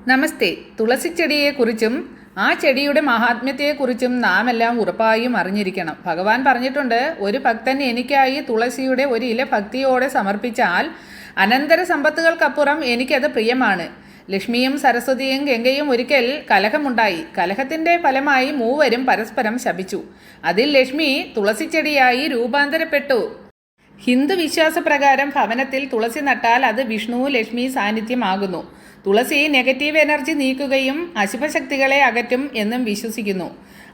നമസ്തേ. തുളസിച്ചെടിയെക്കുറിച്ചും ആ ചെടിയുടെ മഹാത്മ്യത്തെക്കുറിച്ചും നാം എല്ലാം ഉറപ്പായും അറിഞ്ഞിരിക്കണം. ഭഗവാൻ പറഞ്ഞിട്ടുണ്ട്, ഒരു ഭക്തൻ എനിക്കായി തുളസിയുടെ ഒരു ഇല ഭക്തിയോടെ സമർപ്പിച്ചാൽ അനന്തര സമ്പത്തുകൾക്കപ്പുറം എനിക്കത് പ്രിയമാണ്. ലക്ഷ്മിയും സരസ്വതിയും ഗംഗയും ഒരിക്കൽ കലഹമുണ്ടായി. കലഹത്തിൻ്റെ ഫലമായി മൂവരും പരസ്പരം ശപിച്ചു. അതിൽ ലക്ഷ്മി തുളസിച്ചെടിയായി രൂപാന്തരപ്പെട്ടു. ഹിന്ദു വിശ്വാസപ്രകാരം ഭവനത്തിൽ തുളസി നട്ടാൽ അത് വിഷ്ണു ലക്ഷ്മി സാന്നിധ്യമാകുന്നു. തുളസി നെഗറ്റീവ് എനർജി നീക്കുകയും അശുഭശക്തികളെ അകറ്റും എന്നും വിശ്വസിക്കുന്നു.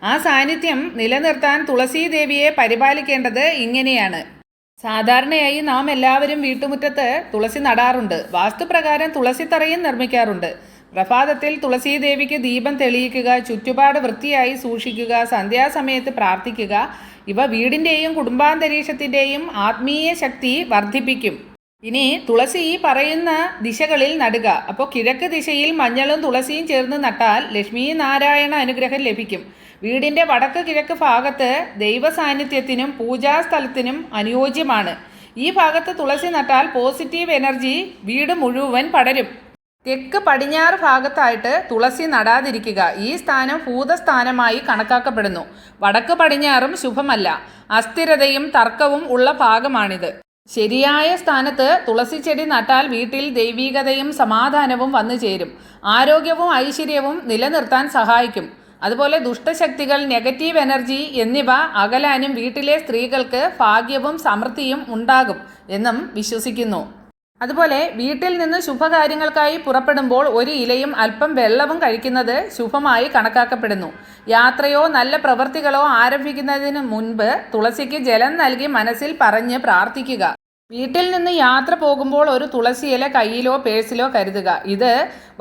ആ സാന്നിധ്യം നിലനിർത്താൻ തുളസി ദേവിയെ പരിപാലിക്കേണ്ടത് ഇങ്ങനെയാണ്. സാധാരണയായി നാം എല്ലാവരും വീട്ടുമുറ്റത്ത് തുളസി നടാറുണ്ട്. വാസ്തുപ്രകാരം തുളസിത്തറയും നിർമ്മിക്കാറുണ്ട്. പ്രഭാതത്തിൽ തുളസി ദേവിക്ക് ദീപം തെളിയിക്കുക, ചുറ്റുപാട് വൃത്തിയായി സൂക്ഷിക്കുക, സന്ധ്യാസമയത്ത് പ്രാർത്ഥിക്കുക, ഇവ വീടിൻ്റെയും കുടുംബാന്തരീക്ഷത്തിൻ്റെയും ആത്മീയ ശക്തി വർദ്ധിപ്പിക്കും. ഇനി തുളസി ഈ പറയുന്ന ദിശകളിൽ നടുക. അപ്പോൾ കിഴക്ക് ദിശയിൽ മഞ്ഞളും തുളസിയും ചേർന്ന് നട്ടാൽ ലക്ഷ്മി നാരായണ അനുഗ്രഹം ലഭിക്കും. വീടിൻ്റെ വടക്ക് കിഴക്ക് ഭാഗത്ത് ദൈവ സാന്നിധ്യത്തിനും പൂജാസ്ഥലത്തിനും അനുയോജ്യമാണ്. ഈ ഭാഗത്ത് തുളസി നട്ടാൽ പോസിറ്റീവ് എനർജി വീട് മുഴുവൻ പടരും. തെക്ക് പടിഞ്ഞാറ് ഭാഗത്തായിട്ട് തുളസി നടാതിരിക്കുക. ഈ സ്ഥാനം ഭൂതസ്ഥാനമായി കണക്കാക്കപ്പെടുന്നു. വടക്ക് പടിഞ്ഞാറും ശുഭമല്ല. അസ്ഥിരതയും തർക്കവും ഉള്ള ഭാഗമാണിത്. ശരിയായ സ്ഥാനത്ത് തുളസി ചെടി നട്ടാൽ വീട്ടിൽ ദൈവീകതയും സമാധാനവും വന്നു ചേരും. ആരോഗ്യവും ഐശ്വര്യവും നിലനിർത്താൻ സഹായിക്കും. അതുപോലെ ദുഷ്ടശക്തികൾ, നെഗറ്റീവ് എനർജി എന്നിവ അകലാനും വീട്ടിലെ സ്ത്രീകൾക്ക് ഭാഗ്യവും സമൃദ്ധിയും ഉണ്ടാകും എന്നും വിശ്വസിക്കുന്നു. അതുപോലെ വീട്ടിൽ നിന്ന് ശുഭകാര്യങ്ങൾക്കായി പുറപ്പെടുമ്പോൾ ഒരു ഇലയും അല്പം വെള്ളവും കഴിക്കുന്നത് ശുഭമായി കണക്കാക്കപ്പെടുന്നു. യാത്രയോ നല്ല പ്രവൃത്തികളോ ആരംഭിക്കുന്നതിന് മുൻപ് തുളസിക്ക് ജലം നൽകി മനസ്സിൽ പറഞ്ഞ് പ്രാർത്ഥിക്കുക. വീട്ടിൽ നിന്ന് യാത്ര പോകുമ്പോൾ ഒരു തുളസി ഇല കയ്യിലോ പേഴ്സിലോ കരുതുക. ഇത്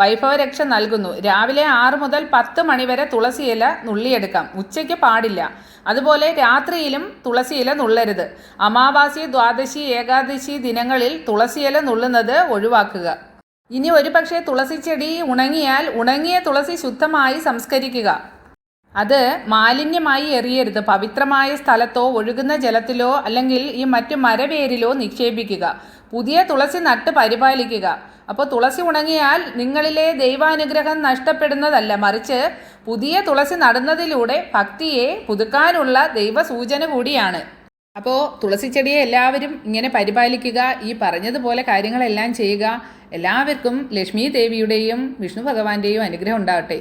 വൈഭവരക്ഷ നൽകുന്നു. രാവിലെ 6 മുതൽ 10 മണി വരെ തുളസി ഇല നുള്ളിയെടുക്കാം. ഉച്ചയ്ക്ക് പാടില്ല. അതുപോലെ രാത്രിയിലും തുളസി ഇല നുള്ളരുത്. അമാവാസി, ദ്വാദശി, ഏകാദശി ദിനങ്ങളിൽ തുളസി ഇല നുള്ളുന്നത് ഒഴിവാക്കുക. ഇനി ഒരുപക്ഷെ തുളസി ചെടി ഉണങ്ങിയാൽ ഉണങ്ങിയ തുളസി ശുദ്ധമായി സംസ്കരിക്കുക. അത് മാലിന്യമായി എറിയരുത്. പവിത്രമായ സ്ഥലത്തോ ഒഴുകുന്ന ജലത്തിലോ അല്ലെങ്കിൽ ഈ മറ്റു മരവേരിലോ നിക്ഷേപിക്കുക. പുതിയ തുളസി നട്ട് പരിപാലിക്കുക. അപ്പോൾ തുളസി ഉണങ്ങിയാൽ നിങ്ങളിലെ ദൈവാനുഗ്രഹം നഷ്ടപ്പെടുന്നതല്ല, മറിച്ച് പുതിയ തുളസി നടുന്നതിലൂടെ ഭക്തിയെ പുതുക്കാനുള്ള ദൈവസൂചന കൂടിയാണ്. അപ്പോൾ തുളസി ചെടിയെ എല്ലാവരും ഇങ്ങനെ പരിപാലിക്കുക. ഈ പറഞ്ഞതുപോലെ കാര്യങ്ങളെല്ലാം ചെയ്യുക. എല്ലാവർക്കും ലക്ഷ്മി ദേവിയുടെയും വിഷ്ണു ഭഗവാന്റെയും അനുഗ്രഹം ഉണ്ടാകട്ടെ.